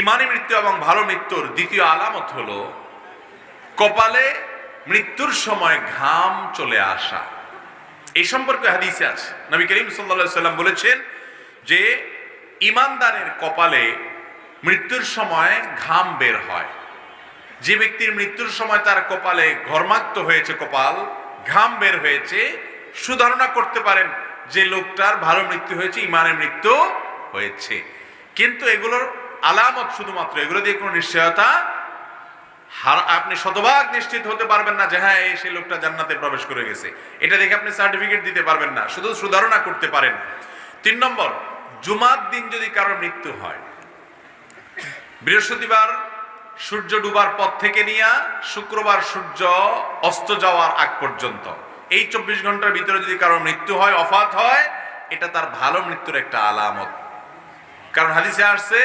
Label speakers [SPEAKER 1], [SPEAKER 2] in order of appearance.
[SPEAKER 1] ইমানি মৃত্যু এবং ভালো মৃত্যুর দ্বিতীয় আলামত হলো কপালে মৃত্যুর সময় ঘাম চলে আসা। এই সম্পর্কে হাদিসে আছে, নবী করিম সাল্লাল্লাহু আলাইহি সাল্লাম বলেছেন যে ইমানদারের কপালে মৃত্যুর সময় ঘাম বের হয়। যে ব্যক্তির মৃত্যুর সময় তার কপালে ঘর্মাক্ত হয়েছে, কপাল ঘাম বের হয়েছে, সুধারণা করতে পারেন যে লোকটার ভালো মৃত্যু হয়েছে, ইমানের মৃত্যু হয়েছে। কিন্তু এগুলোর আলামত শুধুমাত্র, এগুলো দিয়ে কোনো নিশ্চয়তা আপনি শতভাগ নিশ্চিত হতে পারবেন না যে হ্যাঁ সেই লোকটা জান্নাতে প্রবেশ করে গেছে। এটা দেখে আপনি সার্টিফিকেট দিতে পারবেন না, শুধু সুধারণা করতে পারেন। 3 নম্বর, জুমার দিন যদি কারোর মৃত্যু হয়, বৃহস্পতিবার সূর্য ডুবার পর থেকে নিয়ে শুক্রবার সূর্য অস্ত যাওয়ার আগ পর্যন্ত এই 24 ঘন্টার ভিতরে যদি কারোর মৃত্যু হয়, ওফাত হয়, এটা তার ভালো মৃত্যুর একটা আলামত। কারণ হাদিসে আসছে